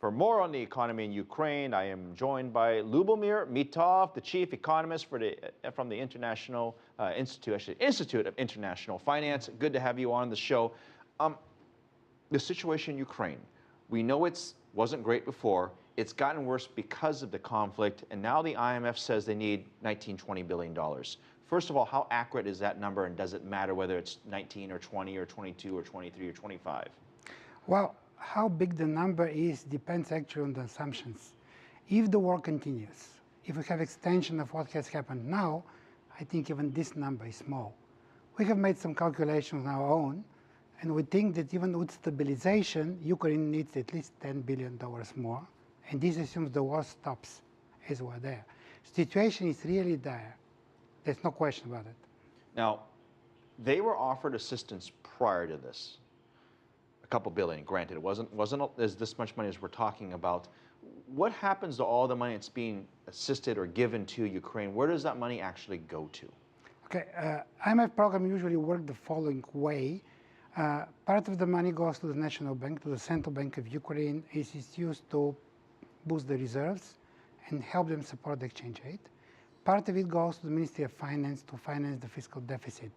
For more on the economy in Ukraine, I am joined by Lubomir Mitov, the chief economist from the Institute of International Finance. Good to have you on the show. The situation in Ukraine, we know it wasn't great before. It's gotten worse because of the conflict, and now the IMF says they need $19–20 billion. First of all, how accurate is that number, and does it matter whether it's 19 or 20 or 22 or 23 or 25? Well, how big the number is depends actually on the assumptions. If the war continues, if we have extension of what has happened now, I think even this number is small. We have made some calculations on our own, and we think that even with stabilization, Ukraine needs at least $10 billion more, and this assumes the war stops as we're there. Situation is really dire. There's no question about it. Now, they were offered assistance prior to this. A couple billion, granted, it wasn't as this much money as we're talking about. What happens to all the money that's being assisted or given to Ukraine? Where does that money actually go to? Okay, IMF program usually work the following way. Part of the money goes to the National Bank, to the Central Bank of Ukraine. It is used to boost the reserves and help them support the exchange rate. Part of it goes to the Ministry of Finance to finance the fiscal deficit.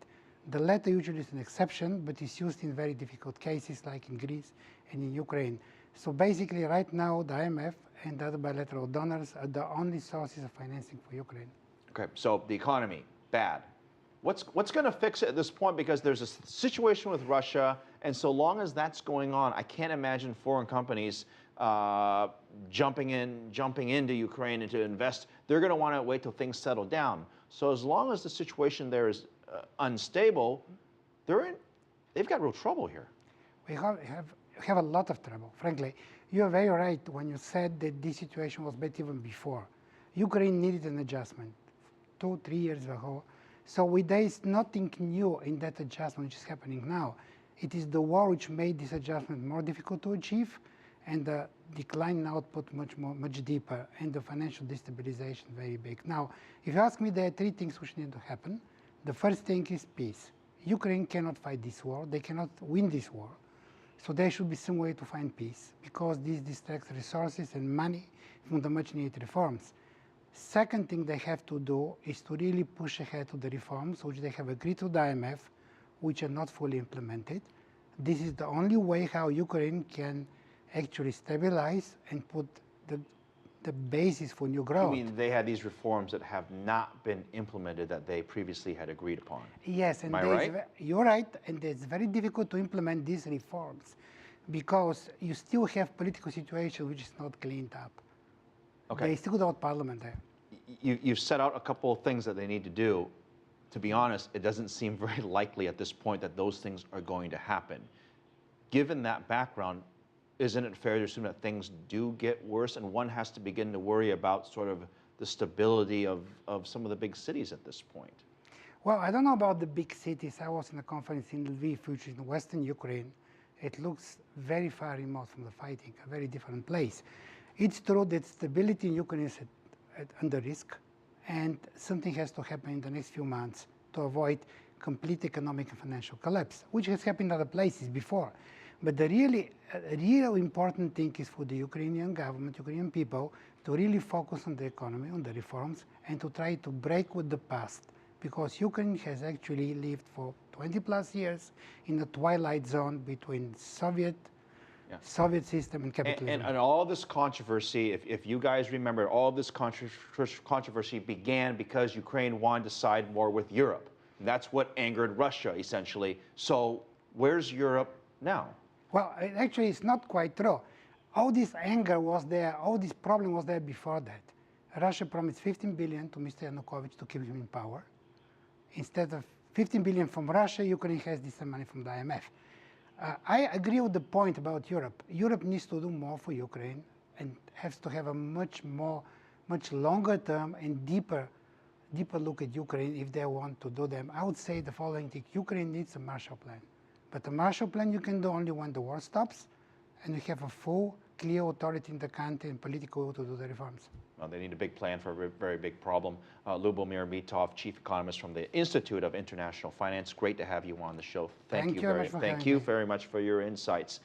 The latter usually is an exception, but is used in very difficult cases like in Greece and in Ukraine. So basically right now the IMF and other bilateral donors are the only sources of financing for Ukraine. Okay, so the economy, bad. What's going to fix it at this point? Because there's a situation with Russia, and so long as that's going on, I can't imagine foreign companies jumping into Ukraine and to invest. They're going to want to wait till things settle down. So as long as the situation there is unstable, they've got real trouble here. We have a lot of trouble, frankly. You're very right when you said that this situation was bad even before. Ukraine needed an adjustment 2–3 years ago. So there is nothing new in that adjustment which is happening now. It is the war which made this adjustment more difficult to achieve, and the decline in output much deeper, and the financial destabilization very big. Now, if you ask me, there are three things which need to happen. The first thing is peace. Ukraine cannot fight this war. They cannot win this war. So there should be some way to find peace, because this distracts resources and money from the much needed reforms. Second thing they have to do is to really push ahead to the reforms which they have agreed to the IMF, which are not fully implemented. This is the only way how Ukraine can actually stabilize and put the basis for new growth. You mean they had these reforms that have not been implemented that they previously had agreed upon? Yes, and you're right, and it's very difficult to implement these reforms because you still have political situation which is not cleaned up. Okay. They still don't parliament there. You've set out a couple of things that they need to do. To be honest, it doesn't seem very likely at this point that those things are going to happen. Given that background, isn't it fair to assume that things do get worse and one has to begin to worry about sort of the stability of some of the big cities at this point? Well, I don't know about the big cities. I was in a conference in Lviv, which is in western Ukraine. It looks very far remote from the fighting, a very different place. It's true that stability in Ukraine is under risk, and something has to happen in the next few months to avoid complete economic and financial collapse, which has happened in other places before. But the real important thing is for the Ukrainian government, Ukrainian people, to really focus on the economy, on the reforms, and to try to break with the past. Because Ukraine has actually lived for 20+ years in a twilight zone between Soviet system and capitalism. And all this controversy, if you guys remember, all this controversy began because Ukraine wanted to side more with Europe. And that's what angered Russia, essentially. So where's Europe now? Well, actually, it's not quite true. All this anger was there, all this problem was there before that. Russia promised $15 billion to Mr. Yanukovych to keep him in power. Instead of $15 billion from Russia, Ukraine has this money from the IMF. I agree with the point about Europe. Europe needs to do more for Ukraine and has to have a much longer term and deeper look at Ukraine if they want to do them. I would say the following thing: Ukraine needs a Marshall Plan. But the Marshall Plan you can do only when the war stops and you have a full, clear authority in the country and political will to do the reforms. Well, they need a big plan for a very big problem. Lubomir Mitov, chief economist from the Institute of International Finance. Great to have you on the show. Thank you very much for your insights.